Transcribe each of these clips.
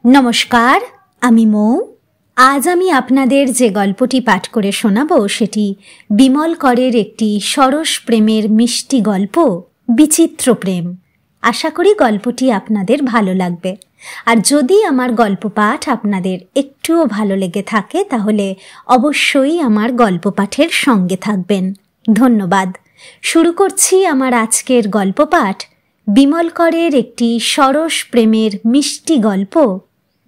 নমস্কার, আমি মৌ। আজ আমি আপনাদের যে গল্পটি পাঠ করে শোনাবো সেটি বিমল করের একটি সরস প্রেমের মিষ্টি গল্প, বিচিত্র প্রেম। আশা করি গল্পটি আপনাদের ভালো লাগবে। আর যদি আমার গল্প পাঠ আপনাদের একটুও ভালো লেগে থাকে তাহলে অবশ্যই আমার গল্প পাঠের সঙ্গে থাকবেন। ধন্যবাদ। শুরু করছি আমার আজকের গল্প পাঠ, বিমল করের একটি সরস প্রেমের মিষ্টি গল্প,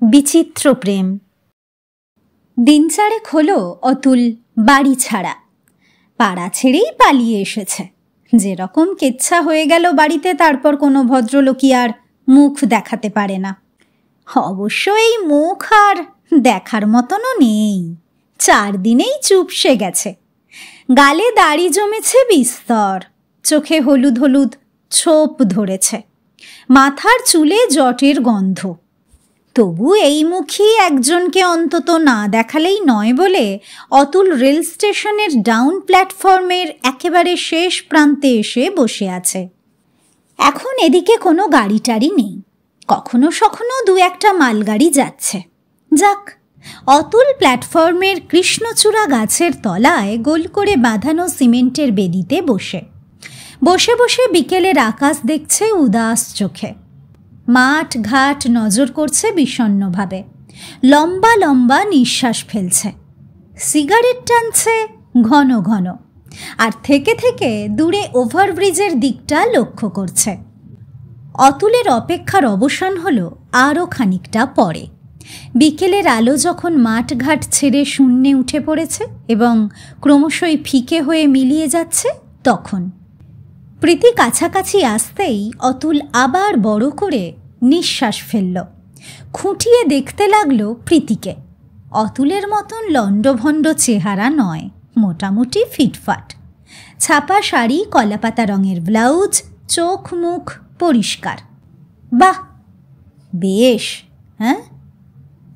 বিচিত্র প্রেম। দিন চারেক হলো অতুল বাড়ি ছাড়া, পাড়া ছেড়েই পালিয়ে এসেছে। যেরকম কেচ্ছা হয়ে গেল বাড়িতে, তারপর কোনো ভদ্রলোকই আর মুখ দেখাতে পারে না। অবশ্য এই মুখ আর দেখার মতনও নেই, 4 দিনেই চুপসে গেছে। গালে দাড়ি জমেছে বিস্তর, চোখে হলুদ হলুদ ছোপ ধরেছে, মাথার চুলে জটের গন্ধ। তবু এই মুখী একজনকে অন্তত না দেখালেই নয় বলে অতুল রেল স্টেশনের ডাউন প্ল্যাটফর্মের একেবারে শেষ প্রান্তে এসে বসে আছে। এখন এদিকে কোনো গাড়ি টাড়ি নেই, কখনো সখনো 2-1টা মালগাড়ি যাচ্ছে। যাক, অতুল প্ল্যাটফর্মের কৃষ্ণচূড়া গাছের তলায় গোল করে বাঁধানো সিমেন্টের বেদিতে বসে বসে বসে বিকেলের আকাশ দেখছে উদাস চোখে। মাঠ ঘাট নজর করছে বিষণ্ণভাবে, লম্বা লম্বা নিঃশ্বাস ফেলছে, সিগারেট টানছে ঘন ঘন, আর থেকে থেকে দূরে ওভারব্রিজের দিকটা লক্ষ্য করছে। অতুলের অপেক্ষার অবসান হলো আরও খানিকটা পরে। বিকেলের আলো যখন মাঠ ঘাট ছেড়ে শূন্যে উঠে পড়েছে এবং ক্রমশই ফিকে হয়ে মিলিয়ে যাচ্ছে, তখন প্রীতি কাছাকাছি আসতেই অতুল আবার বড় করে নিঃশ্বাস ফেলল। খুঁটিয়ে দেখতে লাগলো প্রীতিকে। অতুলের মতন লণ্ডভণ্ড চেহারা নয়, মোটামুটি ফিটফাট, ছাপা শাড়ি, কলাপাতা রঙের ব্লাউজ, চোখ মুখ পরিষ্কার। বাহ, বেশ। হ্যাঁ,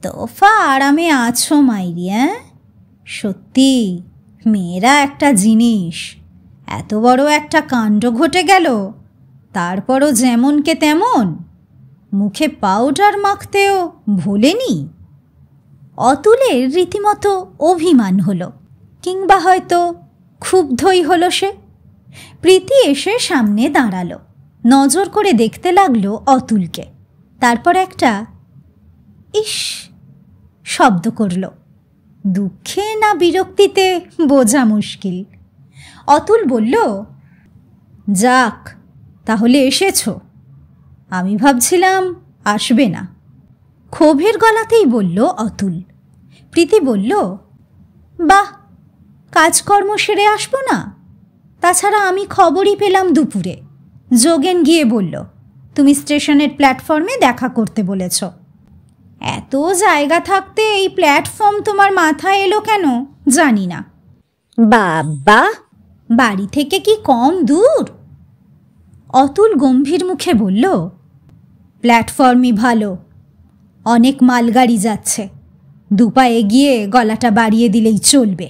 তোফা আরামে আছো মাইরি। সত্যি মেয়েরা একটা জিনিস। এত বড় একটা কাণ্ড ঘটে গেল, তারপরও যেমনকে তেমন, মুখে পাউডার মাখতেও ভোলেনি। অতুলের রীতিমতো অভিমান হলো, কিংবা হয়তো ক্ষুব্ধই হলো সে। প্রীতি এসে সামনে দাঁড়ালো, নজর করে দেখতে লাগলো অতুলকে। তারপর একটা ইস শব্দ করল। দুঃখে না বিরক্তিতে বোঝা মুশকিল। অতুল বলল, যাক, তাহলে এসেছো। আমি ভাবছিলাম আসবে না। ক্ষোভের গলাতেই বলল অতুল। প্রীতি বলল, বাহ, কাজকর্ম সেরে আসবো না? তাছাড়া আমি খবরই পেলাম দুপুরে, যোগেন গিয়ে বলল তুমি স্টেশনের প্ল্যাটফর্মে দেখা করতে বলেছ। এত জায়গা থাকতে এই প্ল্যাটফর্ম তোমার মাথায় এলো কেন জানি না। বাবা, বাড়ি থেকে কি কম দূর? অতুল গম্ভীর মুখে বলল, প্ল্যাটফর্মই ভালো, অনেক মালগাড়ি যাচ্ছে, 2 পা এগিয়ে গলাটা বাড়িয়ে দিলেই চলবে।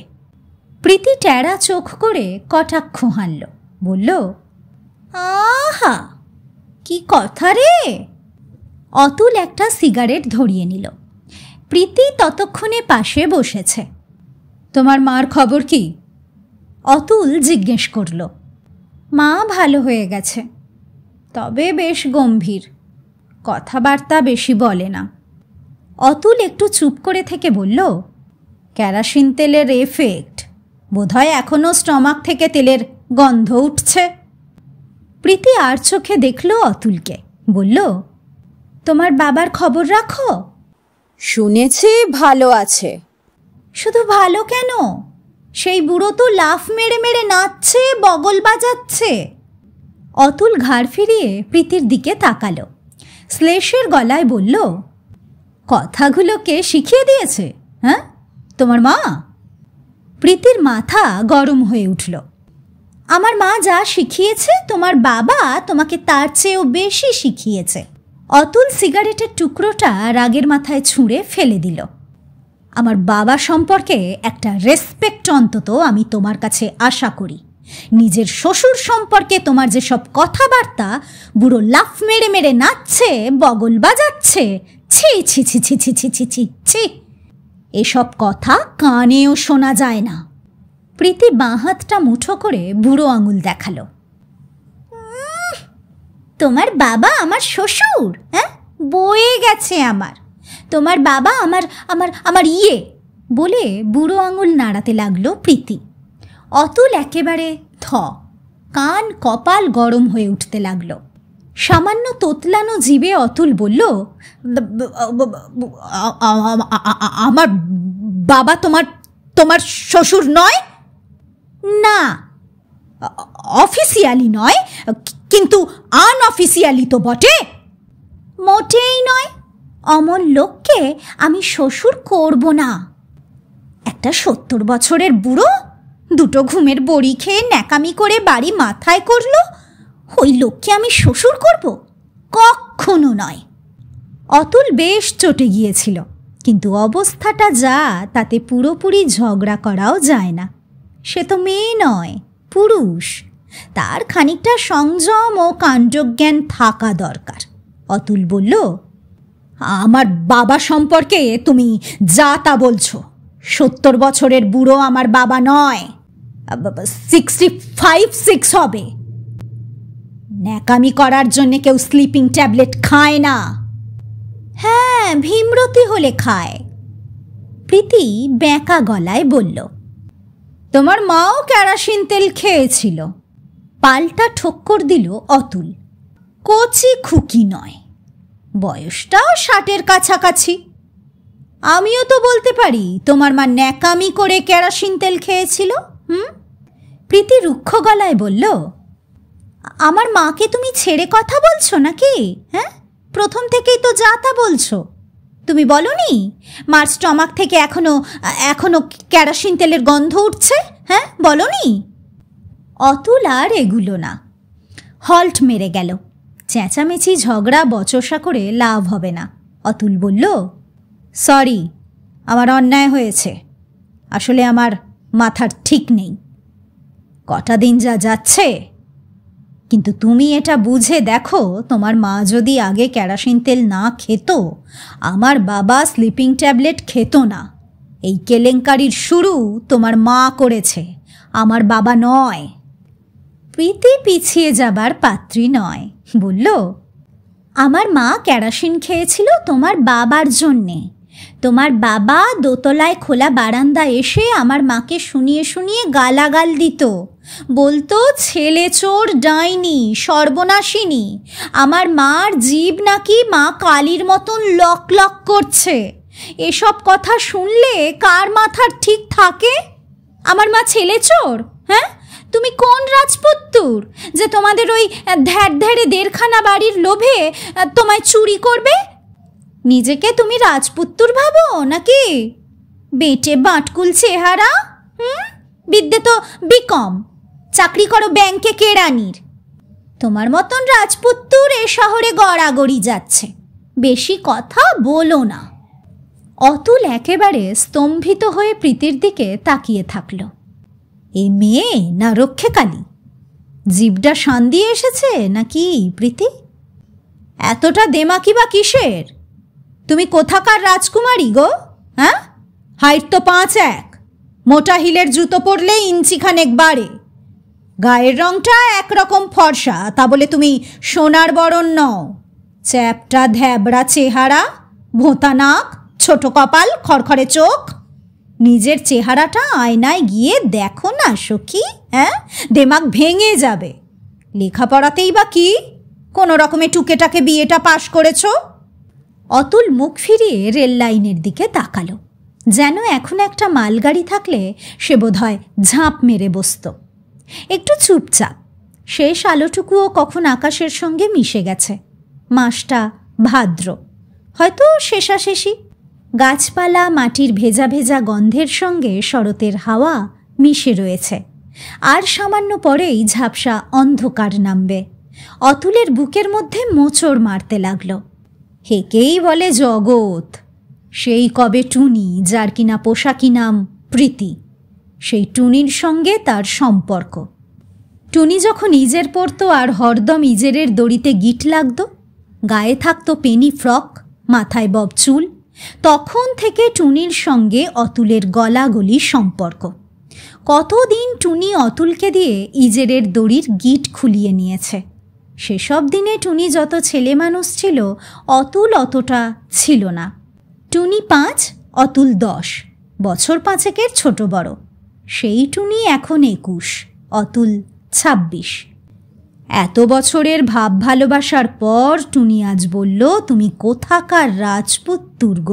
প্রীতি ট্যাড়া চোখ করে কটাক্ষ হানল, বলল, আহা, কি কথা রে। অতুল একটা সিগারেট ধরিয়ে নিল। প্রীতি ততক্ষণে পাশে বসেছে। তোমার মার খবর কি? অতুল জিজ্ঞেস করল। মা ভালো হয়ে গেছে, তবে বেশ গম্ভীর, কথাবার্তা বেশি বলে না। অতুল একটু চুপ করে থেকে বলল, কেরাসিন তেলের এফেক্ট, বোধহয় এখনও স্টমাক থেকে তেলের গন্ধ উঠছে। প্রীতি আর চোখে দেখল অতুলকে, বলল, তোমার বাবার খবর রাখো? শুনেছি ভালো আছে। শুধু ভালো কেন, সেই বুড়ো তো লাফ মেরে মেরে নাচছে, বগল বাজাচ্ছে। অতুল ঘাড় ফিরিয়ে প্রীতির দিকে তাকালো, শ্লেষের গলায় বলল, কথাগুলো কে শিখিয়ে দিয়েছে? হ্যাঁ, তোমার মা? প্রীতির মাথা গরম হয়ে উঠল। আমার মা যা শিখিয়েছে তোমার বাবা তোমাকে তার চেয়েও বেশি শিখিয়েছে। অতুল সিগারেটের টুকরোটা রাগের মাথায় ছুঁড়ে ফেলে দিল। আমার বাবা সম্পর্কে একটা রেসপেক্ট অন্তত আমি তোমার কাছে আশা করি। নিজের শ্বশুর সম্পর্কে তোমার যেসব কথাবার্তা, বুড়ো লাফ মেরে মেরে নাচছে, বগল বাজাচ্ছে, ছি ছি ছি ছি ছি ছি ছি ছি ছি, এসব কথা কানেও শোনা যায় না। প্রীতি বাঁ হাতটা মুঠো করে বুড়ো আঙুল দেখালো। তোমার বাবা আমার শ্বশুর? হ্যাঁ, বয়ে গেছে আমার। তোমার বাবা আমার আমার আমার ইয়ে বলে বুড়ো আঙুল নাড়াতে লাগলো প্রীতি। অতুল একেবারে থ, কান কপাল গরম হয়ে উঠতে লাগলো। সামান্য তোতলানো জিভে অতুল বলল, আমার বাবা তোমার তোমার শ্বশুর নয়? না, অফিসিয়ালি নয়, কিন্তু আনঅফিসিয়ালি তো বটে। মোটেই নয়, অমন লোককে আমি শ্বশুর করব না। একটা 70 বছরের বুড়ো 2টো ঘুমের বড়ি খেয়ে ন্যাকামি করে বাড়ি মাথায় করল, ওই লোককে আমি শ্বশুর করব? কখনো নয়। অতুল বেশ চটে গিয়েছিল, কিন্তু অবস্থাটা যা তাতে পুরোপুরি ঝগড়া করাও যায় না। সে তো মেয়ে নয়, পুরুষ, তার খানিকটা সংযম ও কাণ্ডজ্ঞান থাকা দরকার। অতুল বলল, আমার বাবা সম্পর্কে তুমি যা তা বলছো। 70 বছরের বুড়ো আমার বাবা নয়, 65-6 হবে। ন্যাকামি করার জন্যে কেউ স্লিপিং ট্যাবলেট খায় না। হ্যাঁ, ভীমরতি হলে খায়। প্রীতি বেঁকা গলায় বলল, তোমার মাও কেরোসিন তেল খেয়েছিল। পাল্টা ঠক্কর দিল অতুল। কচি খুকি নয়, বয়সটাও 60-এর কাছাকাছি। আমিও তো বলতে পারি তোমার মা ন্যাকামি করে কেরোসিন তেল খেয়েছিল। প্রীতি রুক্ষ গলায় বলল, আমার মাকে তুমি ছেড়ে কথা বলছো নাকি? হ্যাঁ, প্রথম থেকেই তো যা তা বলছো। তুমি বলনি মার স্টমাক থেকে এখনো এখনো কেরোসিন তেলের গন্ধ উঠছে? হ্যাঁ, বলনি? অতুল আর এগুলো না, হল্ট মেরে গেল। চেঁচামেচি ঝগড়া বচসা করে লাভ হবে না। অতুল বলল, সরি, আমার অন্যায় হয়েছে। আসলে আমার মাথার ঠিক নেই। কটা দিন যা যাচ্ছে, কিন্তু তুমি এটা বুঝে দেখো, তোমার মা যদি আগে কেরোসিন তেল না খেত, আমার বাবা স্লিপিং ট্যাবলেট খেত না। এই কেলেঙ্কারির শুরু তোমার মা করেছে, আমার বাবা নয়। প্রীতি পিছিয়ে যাবার পাত্রী নয়, বলল, আমার মা কেরোসিন খেয়েছিল তোমার বাবার জন্যে। তোমার বাবা দোতলায় খোলা বারান্দা এসে আমার মাকে শুনিয়ে শুনিয়ে গালাগাল দিত, বলতো ছেলে চোর, ডাইনি, সর্বনাশিনী। আমার মার জিভ নাকি মা কালীর মতন লক লক করছে। এসব কথা শুনলে কার মাথার ঠিক থাকে? আমার মা ছেলে চোর? হ্যাঁ, তুমি কোন রাজপুত্তুর যে তোমাদের ওই ধ্যাড় ধ্যাড়ে 1.5খানা বাড়ির লোভে তোমায় চুরি করবে? নিজেকে তুমি রাজপুত্তুর ভাবো নাকি? বেটে বাঁটকুল চেহারা। বিদ্যে তো বিকম, চাকরি করো ব্যাংকে কেরানির। তোমার মতন রাজপুত্তুর এ শহরে গড়াগড়ি যাচ্ছে। বেশি কথা বলো না। অতুল একেবারে স্তম্ভিত হয়ে প্রীতির দিকে তাকিয়ে থাকল। এ মেয়ে না রক্ষেকালী? জিভটা শান দিয়ে এসেছে নাকি প্রীতি? এতটা দেমাকি বা কিসের? তুমি কোথাকার রাজকুমারী গো? হ্যাঁ, হাইট তো 5-1, মোটা হিলের জুতো পরলে ইঞ্চিখানেক বাড়ে, গায়ের রংটা একরকম ফর্সা, তা বলে তুমি সোনার বরণ নও। চ্যাপটা ধ্যাবড়া চেহারা, ভোঁতা নাক, ছোট কপাল, খড়খড়ে চোখ। নিজের চেহারাটা আয়নায় গিয়ে দেখো না সখী। হ্যাঁ, দেমাগ ভেঙে যাবে। লেখাপড়াতেই বা কি, কোনো রকমে টুকেটাকে বিয়েটা পাশ করেছ? অতুল মুখ ফিরিয়ে রেল লাইনের দিকে তাকালো, যেন এখন একটা মালগাড়ি থাকলে সে বোধহয় ঝাঁপ মেরে বসত। একটু চুপচাপ, শেষ আলোটুকুও কখন আকাশের সঙ্গে মিশে গেছে। মাসটা ভাদ্র, হয়তো শেষাশেষি। গাছপালা মাটির ভেজা ভেজা গন্ধের সঙ্গে শরতের হাওয়া মিশে রয়েছে। আর সামান্য পরেই ঝাপসা অন্ধকার নামবে। অতুলের বুকের মধ্যে মোচড় মারতে লাগলো। হেকেই বলে জগৎ। সেই কবে টুনি, যার কিনা পোশাকি নাম প্রীতি, সেই টুনির সঙ্গে তার সম্পর্ক। টুনি যখন ইজের পরতো আর হরদম ইজেরের দড়িতে গিট লাগতো, গায়ে থাকতো পেনি ফ্রক, মাথায় বব চুল। তখন থেকে টুনির সঙ্গে অতুলের গলাগলি সম্পর্ক। কতদিন টুনি অতুলকে দিয়ে ইজেরের দড়ির গিট খুলিয়ে নিয়েছে। সেসব দিনে টুনি যত ছেলে মানুষ ছিল, অতুল অতটা ছিল না। টুনি 5, অতুল 10, বছর 5 ছোট বড়। সেই টুনি এখন 21, অতুল 26। এত বছরের ভাব ভালোবাসার পর টুনি আজ বলল, তুমি কোথাকার রাজপুত দুর্গ?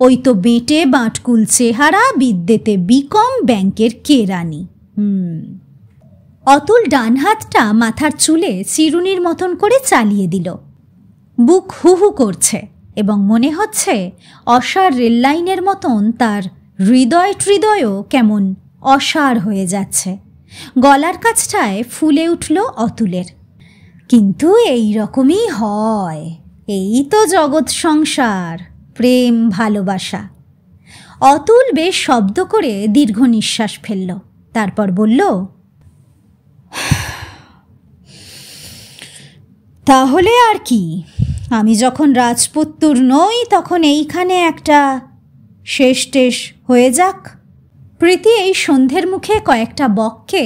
ওই তো বেঁটে বাঁটকুল চেহারা, বিদ্যেতে বিকম, ব্যাংকের কেরানি। অতুল ডান হাতটা মাথার চুলে চিরুনির মতন করে চালিয়ে দিল। বুক হু হু করছে এবং মনে হচ্ছে অসার রেললাইনের মতন তার হৃদয়ও কেমন অসার হয়ে যাচ্ছে। গলার কাছটায় ফুলে উঠল অতুলের। কিন্তু এই রকমই হয়, এই তো জগৎ সংসার, প্রেম ভালোবাসা। অতুল বেশ শব্দ করে দীর্ঘ নিঃশ্বাস ফেলল, তারপর বলল, তাহলে আর কি, আমি যখন রাজপুত্তুর নই তখন এইখানে একটা শেষ টেস হয়ে যাক। প্রীতি এই সন্ধ্যের মুখে কয়েকটা বককে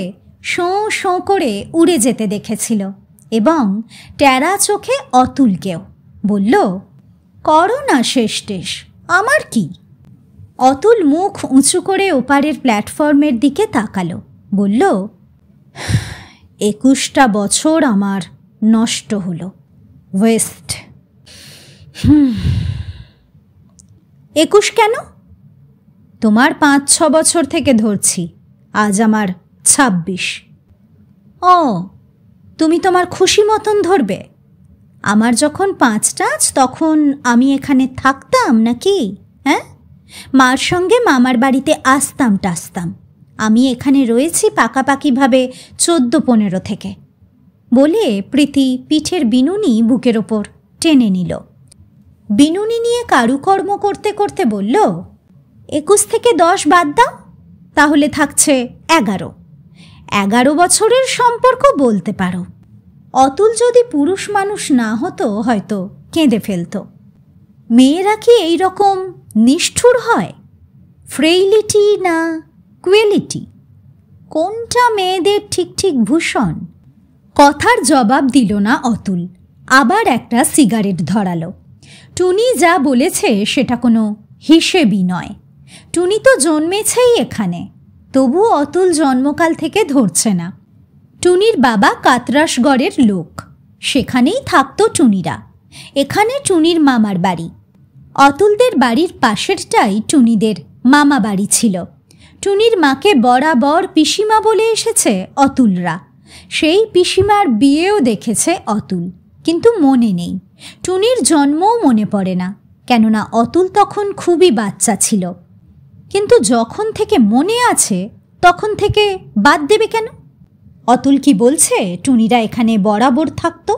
শোঁ শোঁ করে উড়ে যেতে দেখেছিল এবং ট্যারা চোখে অতুলকেও। বলল, করো না শেষ টেস, আমার কি? অতুল মুখ উঁচু করে ওপারের প্ল্যাটফর্মের দিকে তাকালো, বলল, 21টা বছর আমার নষ্ট হলো, ওয়েস্ট। 21 কেন? তোমার 5-6 বছর থেকে ধরছি, আজ আমার 26। ও, তুমি তোমার খুশি মতন ধরবে? আমার যখন 5টা তখন আমি এখানে থাকতাম নাকি? হ্যাঁ, মার সঙ্গে মামার বাড়িতে আসতাম টাসতাম। আমি এখানে রয়েছি পাকাপাকিভাবে 14-15 থেকে। বলে প্রীতি পিঠের বিনুনি বুকের ওপর টেনে নিল। বিনুনি নিয়ে কারুকর্ম করতে করতে বলল, 21 থেকে 10 বাদ দাও, তাহলে থাকছে 11। 11 বছরের সম্পর্ক বলতে পারো। অতুল যদি পুরুষ মানুষ না হতো হয়তো কেঁদে ফেলত। মেয়েরা কি এই রকম নিষ্ঠুর হয়? ফ্রেইলিটি না কুয়েলিটি, কোনটা মেয়েদের ঠিক ঠিক ভূষণ? কথার জবাব দিল না অতুল, আবার একটা সিগারেট ধরালো। টুনি যা বলেছে সেটা কোনো হিসেবই নয়। টুনি তো জন্মেছেই এখানে, তবু অতুল জন্মকাল থেকে ধরছে না। টুনির বাবা কাতরাসগড়ের লোক, সেখানেই থাকতো টুনিরা। এখানে টুনির মামার বাড়ি। অতুলদের বাড়ির পাশেরটাই টুনিদের মামা বাড়ি ছিল। টুনির মাকে বরাবর পিসিমা বলে এসেছে অতুলরা। সেই পিসিমার বিয়েও দেখেছে অতুল, কিন্তু মনে নেই। টুনির জন্মও মনে পড়ে না, কেননা অতুল তখন খুবই বাচ্চা ছিল। কিন্তু যখন থেকে মনে আছে তখন থেকে বাদ দেবে কেন? অতুল কি বলছে টুনিরা এখানে বরাবর থাকতো?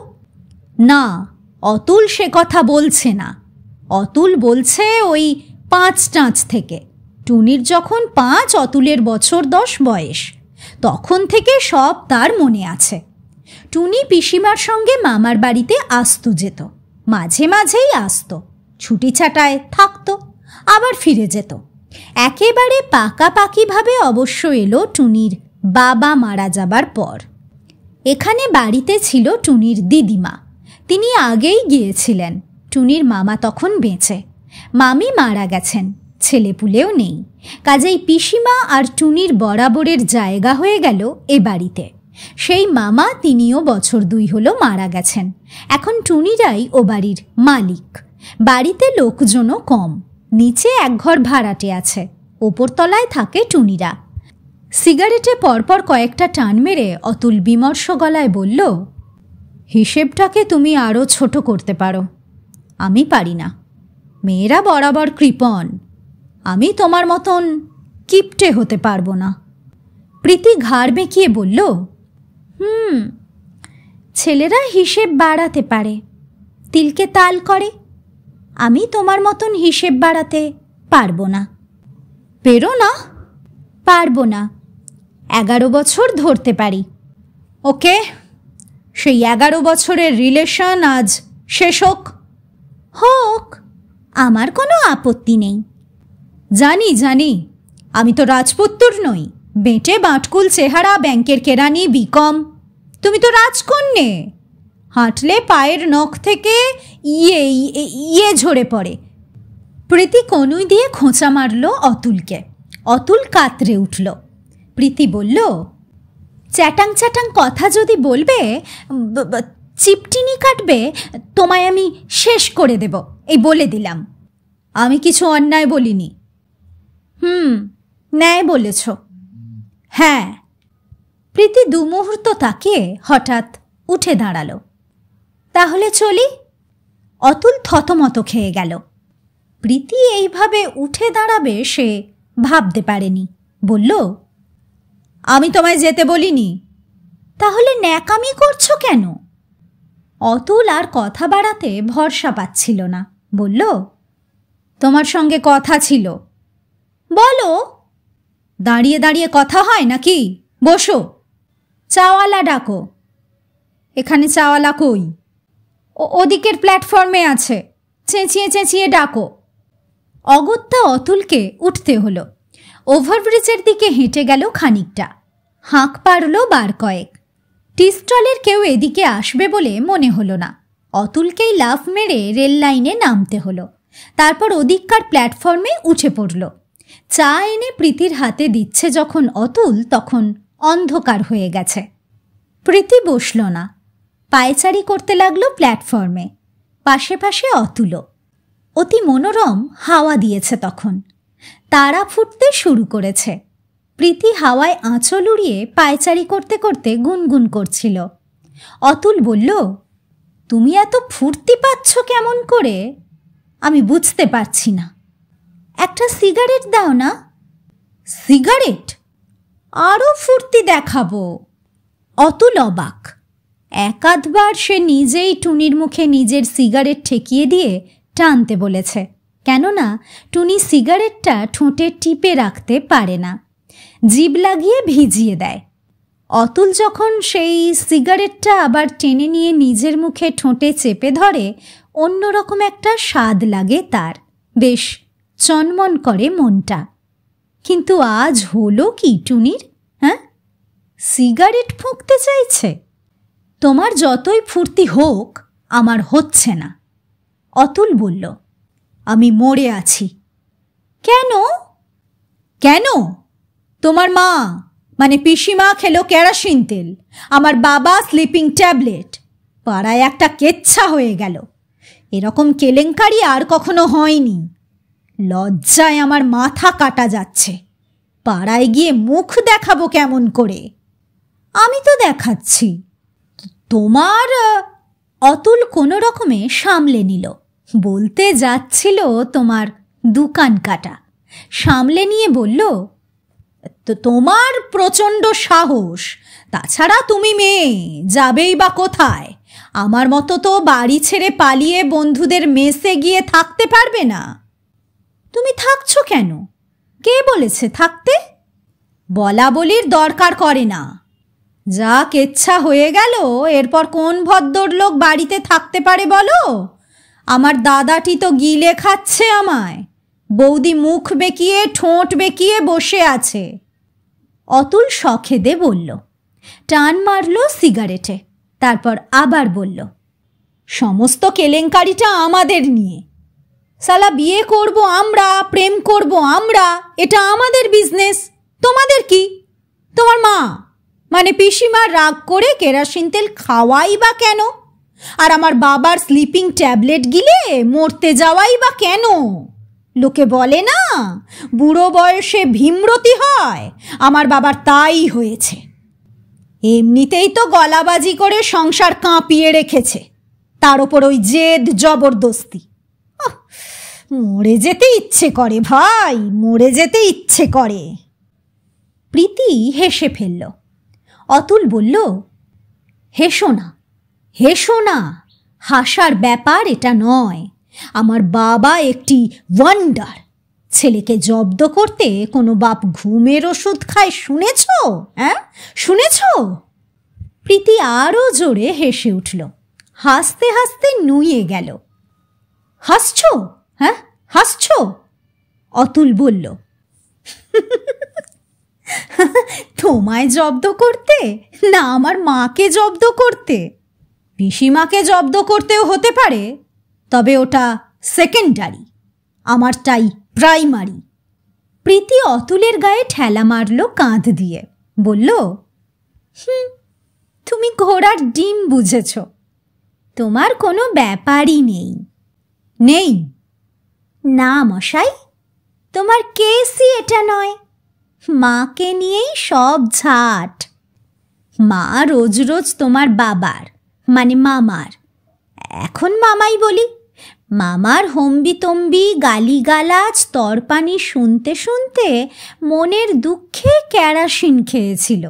না, অতুল সে কথা বলছে না। অতুল বলছে ওই 5 থেকে। টুনির যখন 5, অতুলের বছর 10 বয়স, তখন থেকে সব তার মনে আছে। টুনি পিসিমার সঙ্গে মামার বাড়িতে আসতো যেত, মাঝে মাঝেই আসতো, ছুটি ছাটায় থাকতো, আবার ফিরে যেত। একেবারে পাকাপাকিভাবে অবশ্য এলো টুনির বাবা মারা যাবার পর। এখানে বাড়িতে ছিল টুনির দিদিমা, তিনি আগেই গিয়েছিলেন। টুনির মামা তখন বেঁচে, মামি মারা গেছেন, ছেলেপুলেও নেই। কাজেই পিসিমা আর টুনির বরাবরের জায়গা হয়ে গেল এ বাড়িতে। সেই মামা, তিনিও বছর 2 হলো মারা গেছেন। এখন টুনিরাই ও বাড়ির মালিক। বাড়িতে লোকজনও কম, নিচে এক ঘর ভাড়াটে আছে, ওপরতলায় থাকে টুনিরা। সিগারেটে পরপর কয়েকটা টান মেরে অতুল বিমর্ষ গলায় বলল, হিসেবটাকে তুমি আরও ছোট করতে পারো, আমি পারি না। মেয়েরা বরাবর কৃপণ, আমি তোমার মতন কিপটে হতে পারবো না। প্রীতি ঘাড় বেঁকিয়ে বলল, ছেলেরা হিসেব বাড়াতে পারে, তিলকে তাল করে, আমি তোমার মতন হিসেব বাড়াতে পারবো না। পেরো না? পারবো না। 11 বছর ধরতে পারি। ওকে, সেই 11 বছরের রিলেশন আজ শেষ হোক। হোক, আমার কোনো আপত্তি নেই। জানি জানি, আমি তো রাজপুত্তর নই, বেঁটে বাঁটকুল চেহারা, ব্যাংকের কেরানি, বিকম। তুমি তো রাজকন্যে, হাঁটলে পায়ের নখ থেকে ইয়ে ঝরে পড়ে। প্রীতি কনুই দিয়ে খোঁচা মারল অতুলকে। অতুল কাতরে উঠল। প্রীতি বলল, চ্যাটাং চ্যাটাং কথা যদি বলবে, চিপটিনি কাটবে, তোমায় আমি শেষ করে দেব, এই বলে দিলাম। আমি কিছু অন্যায় বলিনি। ন্যায় বলেছ। হ্যাঁ। প্রীতি দুমুহূর্ত তাকিয়ে হঠাৎ উঠে দাঁড়াল। তাহলে চলি? অতুল থতমত খেয়ে গেল। প্রীতি এইভাবে উঠে দাঁড়াবে সে ভাবতে পারেনি। বলল, আমি তোমায় যেতে বলিনি। তাহলে ন্যাকামি করছো কেন? অতুল আর কথা বাড়াতে ভরসা পাচ্ছিল না। বলল, তোমার সঙ্গে কথা ছিল। বলো। দাঁড়িয়ে দাঁড়িয়ে কথা হয় নাকি? বসো। চাওয়ালা ডাকো। এখানে চাওয়ালা কই? ওদিকের প্ল্যাটফর্মে আছে, চেঁচিয়ে চেঁচিয়ে ডাকো। অগত্যা অতুলকে উঠতে হলো। ওভারব্রিজের দিকে হেঁটে গেল খানিকটা। হাঁক পারল বার কয়েক। টি স্টলের কেউ এদিকে আসবে বলে মনে হলো না। অতুলকেই লাফ মেরে রেল লাইনে নামতে হলো। তারপর ওদিককার প্ল্যাটফর্মে উঠে পড়ল। চা এনে প্রীতির হাতে দিচ্ছে যখন অতুল, তখন অন্ধকার হয়ে গেছে। প্রীতি বসল না, পায়চারি করতে লাগলো প্ল্যাটফর্মে। পাশে পাশে অতুলও। অতি মনোরম হাওয়া দিয়েছে তখন। তারা ফুটতে শুরু করেছে। প্রীতি হাওয়ায় আঁচল উড়িয়ে পায়চারি করতে করতে গুনগুন করছিল। অতুল বলল, তুমি এত ফুর্তি পাচ্ছ কেমন করে? আমি বুঝতে পারছি না। একটা সিগারেট দাও না। সিগারেট? আরও ফুর্তি দেখাবো। অতুল অবাক। একাধবার সে নিজেই টুনির মুখে নিজের সিগারেট ঠেকিয়ে দিয়ে টানতে বলেছে, কেননা টুনি সিগারেটটা ঠোঁটে টিপে রাখতে পারে না, জিভ লাগিয়ে ভিজিয়ে দেয়। অতুল যখন সেই সিগারেটটা আবার টেনে নিয়ে নিজের মুখে ঠোঁটে চেপে ধরে, অন্যরকম একটা স্বাদ লাগে তার। বেশ চনমন করে মনটা। কিন্তু আজ হলো কি টুনির? হ্যাঁ, সিগারেট ফুঁকতে চাইছে। তোমার যতই ফুর্তি হোক, আমার হচ্ছে না। অতুল বলল, আমি মরে আছি। কেন? কেন? তোমার মা মানে পিসিমা খেলো কেরোসিন তেল, আমার বাবা স্লিপিং ট্যাবলেট। পাড়ায় একটা কেচ্ছা হয়ে গেল। এরকম কেলেঙ্কারি আর কখনো হয়নি। লজ্জায় আমার মাথা কাটা যাচ্ছে। পাড়ায় গিয়ে মুখ দেখাবো কেমন করে? আমি তো দেখাচ্ছি। তোমার? অতুল কোনো রকমে সামলে নিল। বলতে যাচ্ছিল তোমার দোকান কাটা। সামলে নিয়ে বলল, তো তোমার প্রচণ্ড সাহস। তাছাড়া তুমি মেয়ে, যাবেই বা কোথায়? আমার মতো তো বাড়ি ছেড়ে পালিয়ে বন্ধুদের মেসে গিয়ে থাকতে পারবে না। তুমি থাকছো কেন? কে বলেছে থাকতে? বলা বলির দরকার করে না। যা কেচ্ছা হয়ে গেল, এরপর কোন ভদ্রলোক বাড়িতে থাকতে পারে বলো? আমার দাদাটি তো গিলে খাচ্ছে আমায়। বৌদি মুখ বেঁকিয়ে ঠোঁট বেঁকিয়ে বসে আছে। অতুল শখেদে বলল। টান মারল সিগারেটে। তারপর আবার বলল, সমস্ত কেলেঙ্কারিটা আমাদের নিয়ে। সালা বিয়ে করব আমরা, প্রেম করব আমরা, এটা আমাদের বিজনেস। তোমাদের কি? তোমার মা মানে পিসিমার রাগ করে কেরোসিন তেল খাওয়াই বা কেন? আর আমার বাবার স্লিপিং ট্যাবলেট গিলে মরতে যাওয়াই বা কেন? লোকে বলে না, বুড়ো বয়সে ভীমরতি হয়। আমার বাবার তাই হয়েছে। এমনিতেই তো গলাবাজি করে সংসার কাঁপিয়ে রেখেছে, তার ওপর ওই জেদ জবরদস্তি। মরে যেতে ইচ্ছে করে ভাই, মরে যেতে ইচ্ছে করে। প্রীতি হেসে ফেলল। অতুল বলল, হেসো না, হেসো না। হাসার ব্যাপার এটা নয়। আমার বাবা একটি ওয়ান্ডার। ছেলেকে জব্দ করতে কোনো বাপ ঘুমের ওষুধ খায় শুনেছ? হ্যাঁ, শুনেছ? প্রীতি আরও জোরে হেসে উঠল। হাসতে হাসতে নুয়ে গেল। হাসছ? হ্যাঁ, হাসছ? অতুল বলল, তোমায় জব্দ করতে না আমার মাকে জব্দ করতে? পিসিমাকে জব্দ করতেও হতে পারে, তবে ওটা সেকেন্ডারি, আমারটাই প্রাইমারি। প্রীতি অতুলের গায়ে ঠেলা মারল কাঁধ দিয়ে, বলল, তুমি ঘোড়ার ডিম বুঝেছ, তোমার কোনো ব্যাপারই নেই। নেই না মশাই, তোমার কেসই এটা নয়, মাকে নিয়েই সব ঝাট। মা রোজ রোজ তোমার বাবার মানে মামার, এখন মামাই বলি, মামার হম্বিতম্বি গালিগালাজ তরপানি শুনতে শুনতে মনের দুঃখে কেরাসিন খেয়েছিল।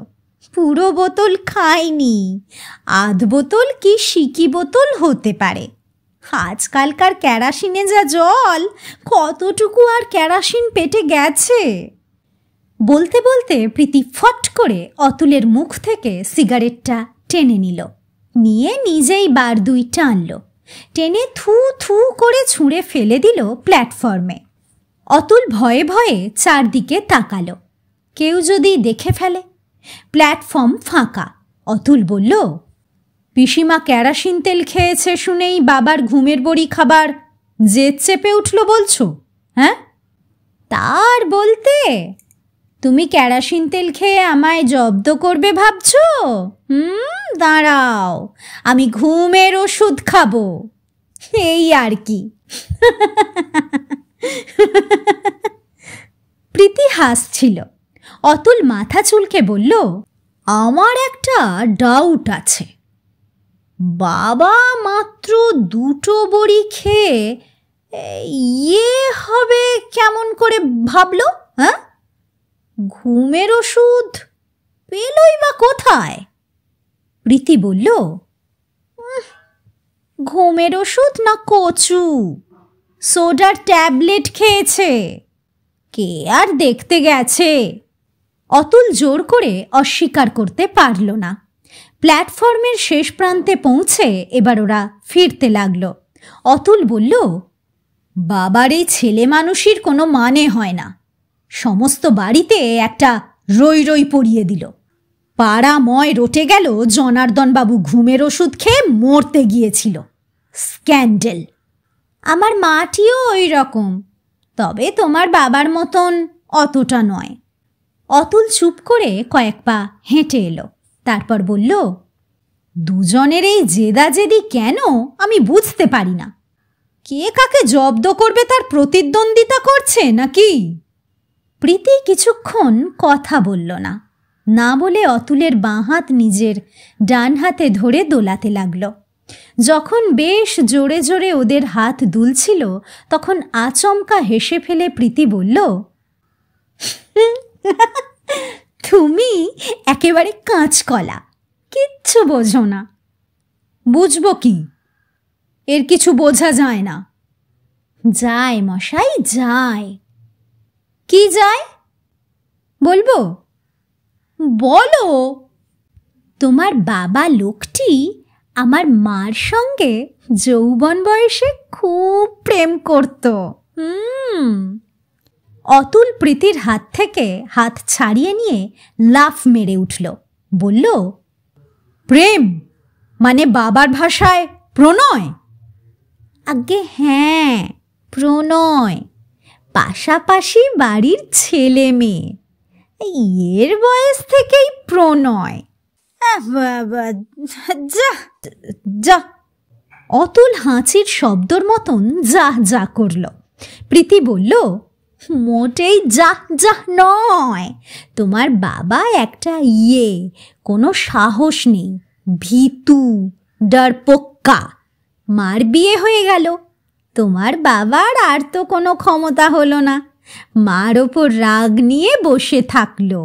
পুরো বোতল খায়নি, আধ বোতল কি সিকি বোতল হতে পারে। আজকালকার কেরাসিনে যা জল, কতটুকু আর কেরাসিন পেটে গেছে। বলতে বলতে প্রীতি ফট করে অতুলের মুখ থেকে সিগারেটটা টেনে নিল, নিয়ে নিজেই বার দুই টানল, টেনে থু থু করে ছুঁড়ে ফেলে দিল প্ল্যাটফর্মে। অতুল ভয়ে ভয়ে চারদিকে তাকালো, কেউ যদি দেখে ফেলে। প্ল্যাটফর্ম ফাঁকা। অতুল বলল, পিসিমা কেরাসিন তেল খেয়েছে শুনেই বাবার ঘুমের বড়ি খাবার জেদ চেপে উঠল বলছো? হ্যাঁ, তার বলতে তুমি কেরাসিন তেল খেয়ে আমায় জব্দ করবে ভাবছো? দাঁড়াও, আমি ঘুমের ওষুধ খাবো, এই আর কি। প্রীতি হাসছিল। অতুল মাথা চুলকে বলল, আমার একটা ডাউট আছে, বাবা মাত্র দুটো বড়ি খেয়ে ইয়ে হবে কেমন করে ভাবলো? হ্যাঁ, ঘুমের ওষুধ পেলই বা কোথায়? প্রীতি বলল, ঘুমের ওষুধ না কচু, সোডার ট্যাবলেট খেয়েছে, কে আর দেখতে গেছে। অতুল জোর করে অস্বীকার করতে পারল না। প্ল্যাটফর্মের শেষ প্রান্তে পৌঁছে এবার ওরা ফিরতে লাগলো। অতুল বলল, বাবার এই ছেলে মানুষের কোনো মানে হয় না, সমস্ত বাড়িতে একটা রই রই পড়িয়ে দিল। পাড়াময় রটে গেল জনার্দন বাবু ঘুমের ওষুধ খেয়ে মরতে গিয়েছিল। স্ক্যান্ডেল। আমার মাটিও ওই রকম, তবে তোমার বাবার মতন অতটা নয়। অতুল চুপ করে কয়েক পা হেঁটে এলো, তারপর বলল, দুজনের এই জেদাজেদি কেন আমি বুঝতে পারি না। কে কাকে জব্দ করবে তার প্রতিদ্বন্দ্বিতা করছে নাকি? প্রীতি কিছুক্ষণ কথা বলল না, না বলে অতুলের বাঁ হাত নিজের ডান হাতে ধরে দোলাতে লাগল। যখন বেশ জোরে জোরে ওদের হাত দুলছিল তখন আচমকা হেসে ফেলে প্রীতি বলল, তুমি একেবারে কাঁচকলা, কিচ্ছু বোঝো না। বুঝবো কি? এর কিছু বোঝা যায় না। যায় মশাই, যায়। কি যায় বলবো? বলো। তোমার বাবা লোকটি আমার মার সঙ্গে যৌবন বয়সে খুব প্রেম করত। অতুল প্রীতির হাত থেকে হাত ছাড়িয়ে নিয়ে লাফ মেরে উঠল, বলল, প্রেম মানে বাবার ভাষায় প্রণয়? আগে হ্যাঁ, প্রণয়, পাশাপাশি বাড়ির ছেলে মেয়ে, এর বয়স থেকেই প্রণয়। যা যা। অতুল হাঁচির শব্দর মতন যা যা করল। প্রীতি বলল, মোটেই যা যা নয়, তোমার বাবা একটা কোনো সাহস নেই, ভীতু, ডরপোক্কা। মার বিয়ে হয়ে গেল, তোমার বাবার আর তো কোনো ক্ষমতা হলো না, মার ওপর রাগ নিয়ে বসে থাকলো।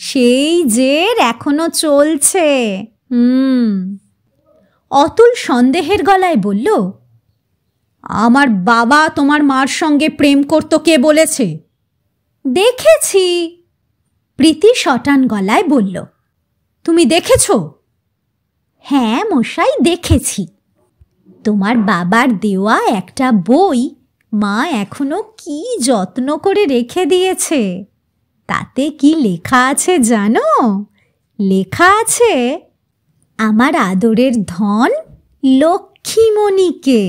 সেই জের এখনো চলছে। অতুল সন্দেহের গলায় বলল, আমার বাবা তোমার মার সঙ্গে প্রেম করতো কে বলেছে? দেখেছি। প্রীতি শটান গলায় বলল, তুমি দেখেছ? হ্যাঁ মশাই, দেখেছি। তোমার বাবার দেওয়া একটা বই মা এখনো কি যত্ন করে রেখে দিয়েছে। তাতে কি লেখা আছে জানো? লেখা আছে, আমার আদরের ধন লক্ষ্মীমণিকে।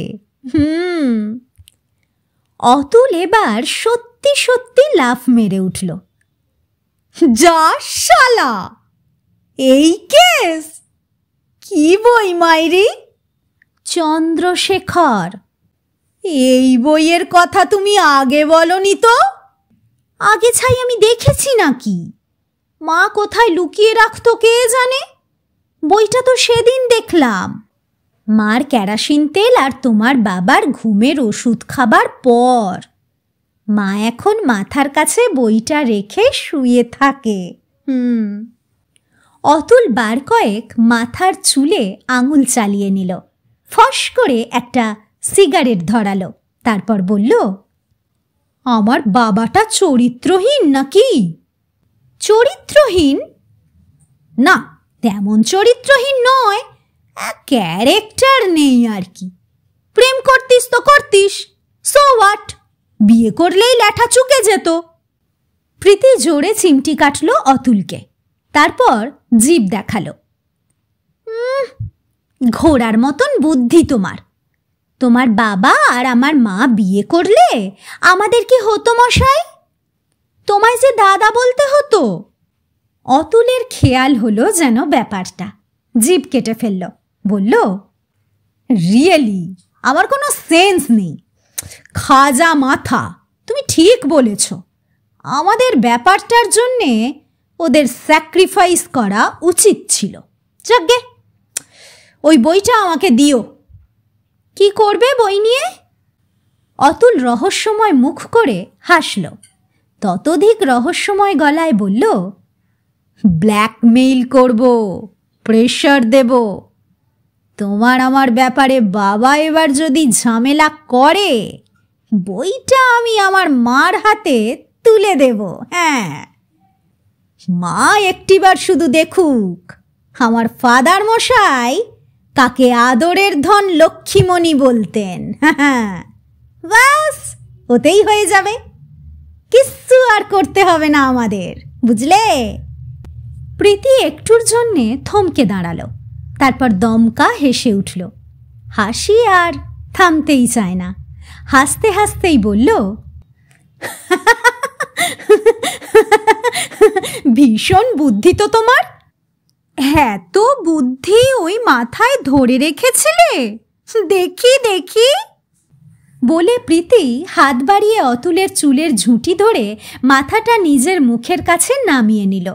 অতুল এবার সত্যি সত্যি লাফ মেরে উঠল। যা শালা, এই কেস? কি বই মাইরি? চন্দ্রশেখর। এই বইয়ের কথা তুমি আগে বলনি তো। আগে ছাই আমি দেখেছি নাকি? মা কোথায় লুকিয়ে রাখতো কে জানে। বইটা তো সেদিন দেখলাম, মার কেরাসিন তেল আর তোমার বাবার ঘুমের ওষুধ খাবার পর। মা এখন মাথার কাছে বইটা রেখে শুয়ে থাকে। অতুল বার কয়েক মাথার চুলে আঙুল চালিয়ে নিল, ফস করে একটা সিগারেট ধরালো, তারপর বলল, আমার বাবাটা চরিত্রহীন নাকি? চরিত্রহীন না, তেমন চরিত্রহীন নয়, ক্যারেক্টার নেই আর কি। প্রেম করতিস তো করতিস, সো হোয়াট? বিয়ে করলেই ল্যাঠা চুকে যেত। প্রীতি জোরে চিমটি কাটল অতুলকে, তারপর জিভ দেখালো। ঘোড়ার মতন বুদ্ধি তোমার। তোমার বাবা আর আমার মা বিয়ে করলে আমাদের কি হতো মশাই? তোমায় যে দাদা বলতে হতো। অতুলের খেয়াল হলো যেন ব্যাপারটা, জিভ কেটে ফেলল, বলল, রিয়েলি আমার কোনো সেন্স নেই। খাজা মাথা, তুমি ঠিক বলেছ। আমাদের ব্যাপারটার জন্যে ওদের স্যাক্রিফাইস করা উচিত ছিল। যাকগে, ওই বইটা আমাকে দিও। কি করবে বই নিয়ে? অতুল রহস্যময় মুখ করে হাসল, ততোধিক রহস্যময় গলায় বলল, ব্ল্যাকমেইল করব, প্রেশার দেব। তোমার আমার ব্যাপারে বাবা এবার যদি ঝামেলা করে, বইটা আমি আমার মার হাতে তুলে দেব। হ্যাঁ, মা একটিবার শুধু দেখুক আমার ফাদার মশাই কাকে আদরের ধন লক্ষ্মীমণি বলতেন। হ্যাঁ, ব্যাস ওতেই হয়ে যাবে, কিচ্ছু আর করতে হবে না আমাদের, বুঝলে? প্রীতি একটুর জন্যে থমকে দাঁড়ালো, তারপর দমকা হেসে উঠল। হাসি আর থামতেই চায় না, হাসতে হাসতেই বলল, ভীষণ বুদ্ধি তো তোমার। হ্যাঁ, তো বুদ্ধি ওই মাথায় ধরে রেখেছিলে? দেখি দেখি। বলে প্রীতি হাত বাড়িয়ে অতুলের চুলের ঝুঁটি ধরে মাথাটা নিজের মুখের কাছে নামিয়ে নিল।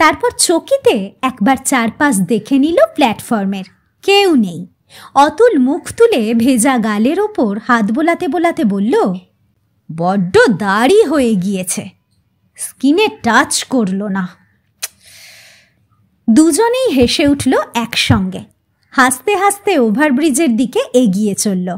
তারপর চকিতে একবার চারপাশ দেখে নিল প্ল্যাটফর্মের, কেউ নেই। অতুল মুখ তুলে ভেজা গালের ওপর হাত বোলাতে বোলাতে বলল, বড্ড দাড়ি হয়ে গিয়েছে, স্কিনে টাচ করল না। দুজনেই হেসে উঠল একসঙ্গে, হাসতে হাসতে ওভারব্রিজের দিকে এগিয়ে চলল।